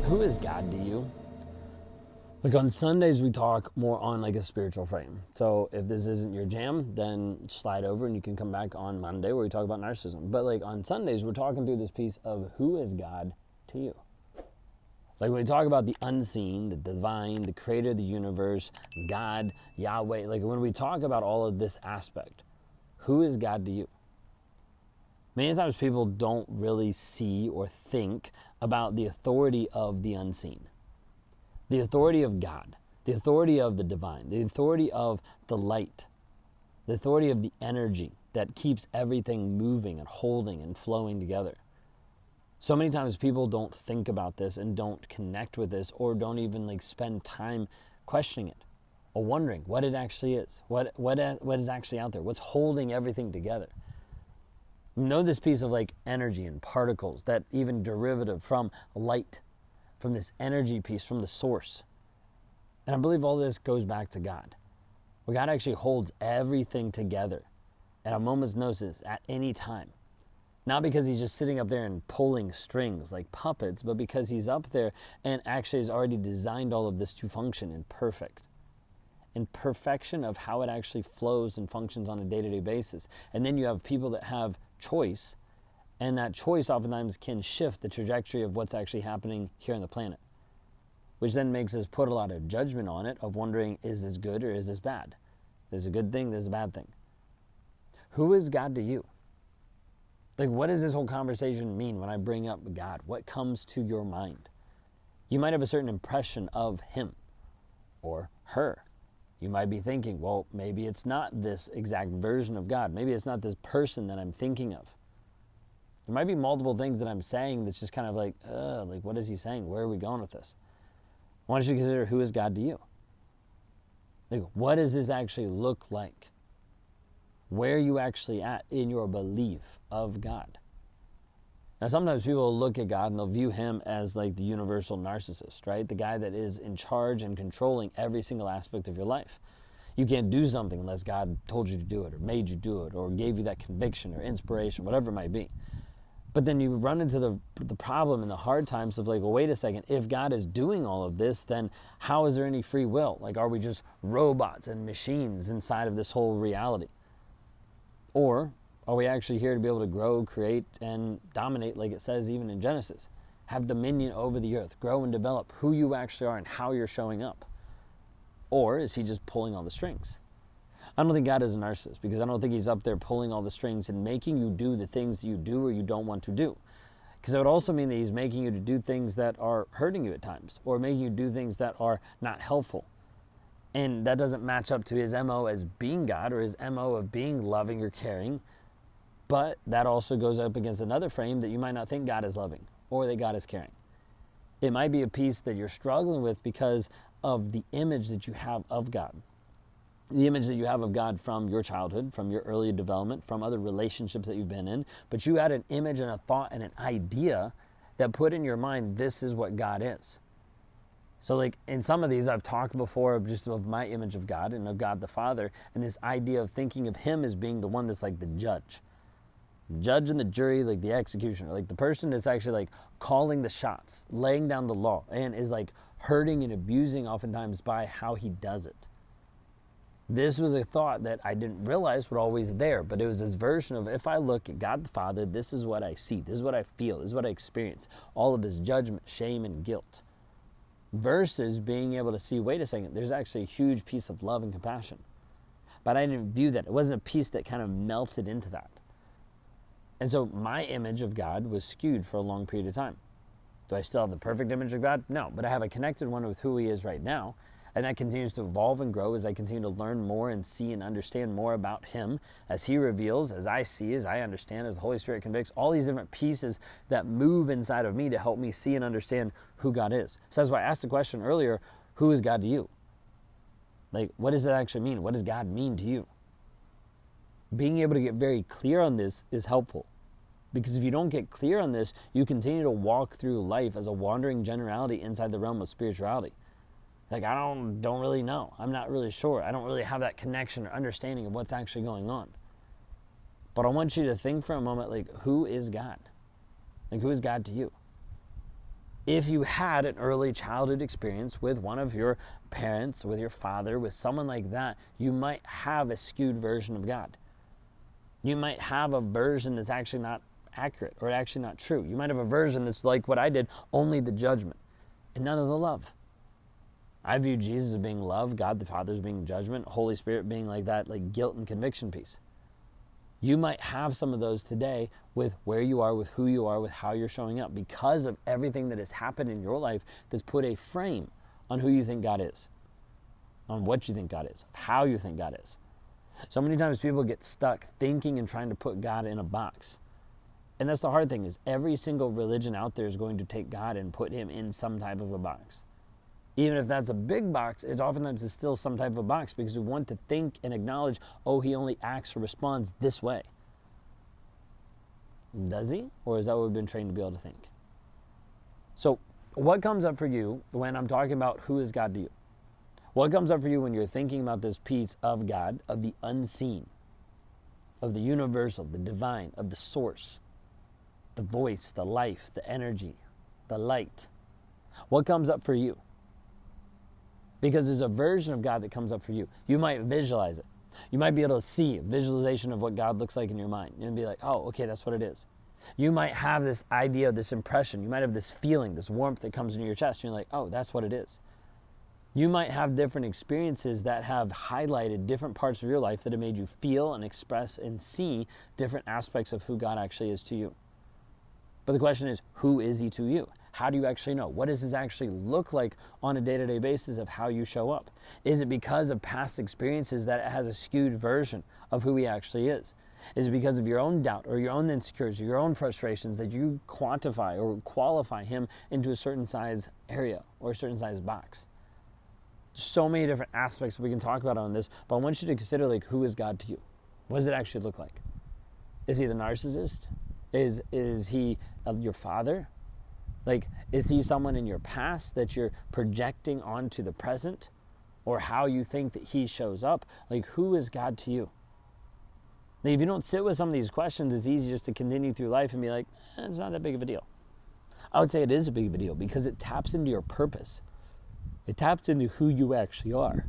Who is God to you? Like on Sundays, we talk more on like a spiritual frame. So if this isn't your jam, then slide over and you can come back on Monday where we talk about narcissism. But like on Sundays, we're talking through this piece of who is God to you? Like when we talk about the unseen, the divine, the creator of the universe, God, Yahweh, like when we talk about all of this aspect, who is God to you? Many times people don't really see or think about the authority of the unseen. The authority of God, the authority of the divine, the authority of the light, the authority of the energy that keeps everything moving and holding and flowing together. So many times people don't think about this and don't connect with this, or don't even like spend time questioning it or wondering what it actually is, what is actually out there, what's holding everything together. You know, this piece of like energy and particles that even derivative from light, from this energy piece, from the source. And I believe all this goes back to God, where God actually holds everything together at a moment's notice at any time. Not because he's just sitting up there and pulling strings like puppets, but because he's up there and actually has already designed all of this to function in perfection of how it actually flows and functions on a day-to-day basis. And then you have people that have choice, and that choice oftentimes can shift the trajectory of what's actually happening here on the planet, which then makes us put a lot of judgment on it of wondering, is this good or is this bad? There's a good thing, there's a bad thing. Who is God to you? Like, what does this whole conversation mean when I bring up God? What comes to your mind? You might have a certain impression of him or her. You might be thinking, well, maybe it's not this exact version of God. Maybe it's not this person that I'm thinking of. There might be multiple things that I'm saying that's just kind of like what is he saying? Where are we going with this? I want you to consider, who is God to you? Like, what does this actually look like? Where are you actually at in your belief of God? Now, sometimes people will look at God and they'll view him as like the universal narcissist, right? The guy that is in charge and controlling every single aspect of your life. You can't do something unless God told you to do it or made you do it or gave you that conviction or inspiration, whatever it might be. But then you run into the problem and the hard times of like, well, wait a second, if God is doing all of this, then how is there any free will? Like, are we just robots and machines inside of this whole reality? Or are we actually here to be able to grow, create, and dominate, like it says even in Genesis? Have dominion over the earth, grow and develop who you actually are and how you're showing up. Or is he just pulling all the strings? I don't think God is a narcissist, because I don't think he's up there pulling all the strings and making you do the things you do or you don't want to do. Because it would also mean that he's making you to do things that are hurting you at times, or making you do things that are not helpful. And that doesn't match up to his MO as being God, or his MO of being loving or caring. But that also goes up against another frame that you might not think God is loving or that God is caring. It might be a piece that you're struggling with because of the image that you have of God. The image that you have of God from your childhood, from your early development, from other relationships that you've been in. But you had an image and a thought and an idea that put in your mind, this is what God is. So like in some of these, I've talked before just of my image of God and of God the Father, and this idea of thinking of him as being the one that's like the judge. The judge and the jury, like the executioner, like the person that's actually like calling the shots, laying down the law, and is like hurting and abusing oftentimes by how he does it. This was a thought that I didn't realize was always there, but it was this version of, if I look at God the Father, this is what I see, this is what I feel, this is what I experience. All of this judgment, shame, and guilt. Versus being able to see, wait a second, there's actually a huge piece of love and compassion. But I didn't view that. It wasn't a piece that kind of melted into that. And so my image of God was skewed for a long period of time. Do I still have the perfect image of God? No, but I have a connected one with who he is right now. And that continues to evolve and grow as I continue to learn more and see and understand more about him as he reveals, as I see, as I understand, as the Holy Spirit convicts, all these different pieces that move inside of me to help me see and understand who God is. So that's why I asked the question earlier, who is God to you? Like, what does it actually mean? What does God mean to you? Being able to get very clear on this is helpful. Because if you don't get clear on this, you continue to walk through life as a wandering generality inside the realm of spirituality. Like, I don't really know. I'm not really sure. I don't really have that connection or understanding of what's actually going on. But I want you to think for a moment, like, who is God? Like, who is God to you? If you had an early childhood experience with one of your parents, with your father, with someone like that, you might have a skewed version of God. You might have a version that's actually not accurate or actually not true. You might have a version that's like what I did, only the judgment and none of the love. I view Jesus as being love, God the Father as being judgment, Holy Spirit being like that, like guilt and conviction piece. You might have some of those today with where you are, with who you are, with how you're showing up, because of everything that has happened in your life that's put a frame on who you think God is, on what you think God is, how you think God is. So many times people get stuck thinking and trying to put God in a box. And that's the hard thing, is every single religion out there is going to take God and put him in some type of a box. Even if that's a big box, it oftentimes is still some type of box, because we want to think and acknowledge, oh, he only acts or responds this way. Does he? Or is that what we've been trained to be able to think? So what comes up for you when I'm talking about who is God to you? What comes up for you when you're thinking about this piece of God, of the unseen, of the universal, the divine, of the source, the voice, the life, the energy, the light? What comes up for you? Because there's a version of God that comes up for you. You might visualize it. You might be able to see a visualization of what God looks like in your mind and be like, oh, okay, that's what it is. You might have this idea, this impression. You might have this feeling, this warmth that comes into your chest. And you're like, oh, that's what it is. You might have different experiences that have highlighted different parts of your life that have made you feel and express and see different aspects of who God actually is to you. But the question is, who is he to you? How do you actually know? What does this actually look like on a day-to-day basis of how you show up? Is it because of past experiences that it has a skewed version of who he actually is? Is it because of your own doubt or your own insecurities, or your own frustrations that you quantify or qualify him into a certain size area or a certain size box? So many different aspects we can talk about on this, but I want you to consider, like, who is God to you? What does it actually look like? Is he the narcissist? Is he your father? Like, is he someone in your past that you're projecting onto the present, or how you think that he shows up? Like, who is God to you? Now, if you don't sit with some of these questions, it's easy just to continue through life and be like, it's not that big of a deal. I would say it is a big of a deal, because it taps into your purpose. It taps into who you actually are.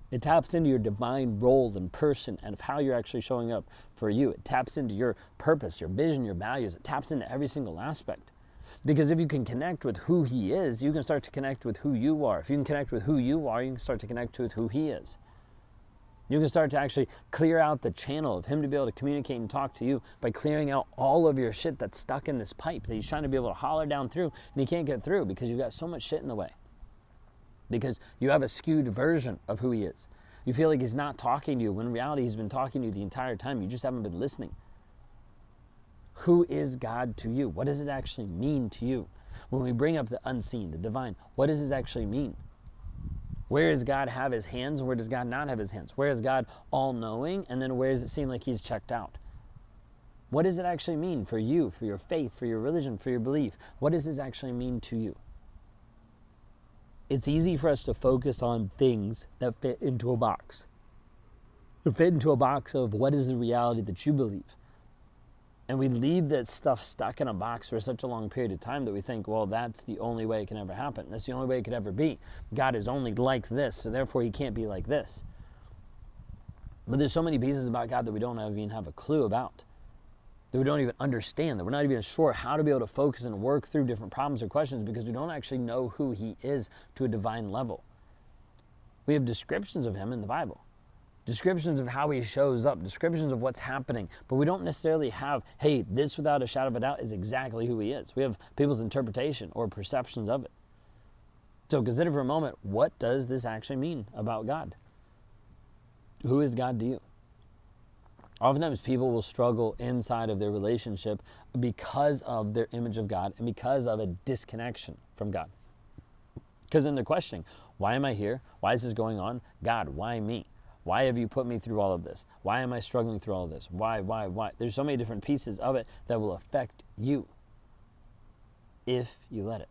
It taps into your divine role and person and of how you're actually showing up for you. It taps into your purpose, your vision, your values. It taps into every single aspect. Because if you can connect with who he is, you can start to connect with who you are. If you can connect with who you are, you can start to connect with who he is. You can start to actually clear out the channel of him to be able to communicate and talk to you by clearing out all of your shit that's stuck in this pipe that he's trying to be able to holler down through, and he can't get through because you've got so much shit in the way. Because you have a skewed version of who he is. You feel like he's not talking to you, when in reality he's been talking to you the entire time. You just haven't been listening. Who is God to you? What does it actually mean to you? When we bring up the unseen, the divine, what does this actually mean? Where does God have his hands? Where does God not have his hands? Where is God all-knowing? And then where does it seem like he's checked out? What does it actually mean for you, for your faith, for your religion, for your belief? What does this actually mean to you? It's easy for us to focus on things that fit into a box. To fit into a box of what is the reality that you believe. And we leave that stuff stuck in a box for such a long period of time that we think, well, that's the only way it can ever happen. That's the only way it could ever be. God is only like this, so therefore he can't be like this. But there's so many pieces about God that we don't even have a clue about, that we don't even understand, that we're not even sure how to be able to focus and work through different problems or questions, because we don't actually know who he is to a divine level. We have descriptions of him in the Bible. Descriptions of how he shows up, descriptions of what's happening, but we don't necessarily have, hey, this without a shadow of a doubt is exactly who he is. We have people's interpretation or perceptions of it. So consider for a moment, what does this actually mean about God? Who is God to you? Oftentimes people will struggle inside of their relationship because of their image of God and because of a disconnection from God. Because then they're questioning, why am I here? Why is this going on? God, why me? Why have you put me through all of this? Why am I struggling through all of this? Why? There's so many different pieces of it that will affect you if you let it.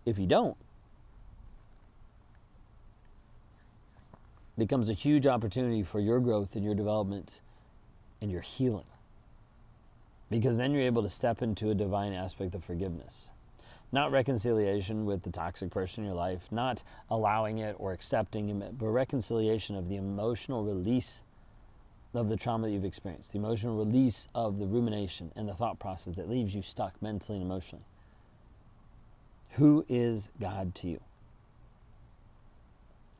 If you don't, it becomes a huge opportunity for your growth and your development and your healing. Because then you're able to step into a divine aspect of forgiveness. Not reconciliation with the toxic person in your life, not allowing it or accepting it, but reconciliation of the emotional release of the trauma that you've experienced, the emotional release of the rumination and the thought process that leaves you stuck mentally and emotionally. Who is God to you?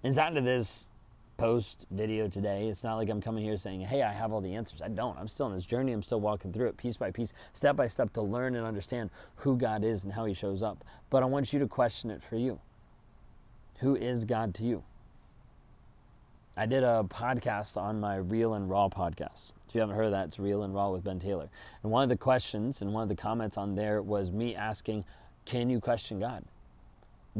Inside of this post video today, it's not like I'm coming here saying, hey, I have all the answers. I don't. I'm still on this journey. I'm still walking through it piece by piece, step by step, to learn and understand who God is and how he shows up. But I want you to question it for you. Who is God to you? I did a podcast on my Real and Raw podcast. If you haven't heard of that, it's Real and Raw with Ben Taylor. And one of the questions and one of the comments on there was me asking, can you question God?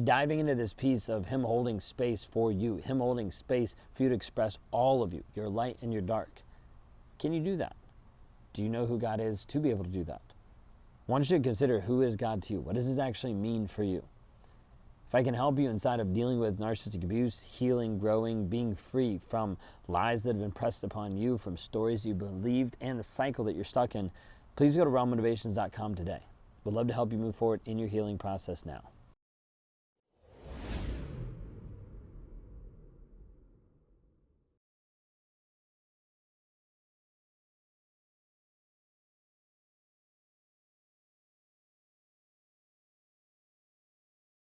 Diving into this piece of him holding space for you, him holding space for you to express all of you, your light and your dark. Can you do that? Do you know who God is to be able to do that? I want you to consider, who is God to you? What does this actually mean for you? If I can help you inside of dealing with narcissistic abuse, healing, growing, being free from lies that have been pressed upon you, from stories you believed, and the cycle that you're stuck in, please go to rawmotivations.com today. We'd love to help you move forward in your healing process now.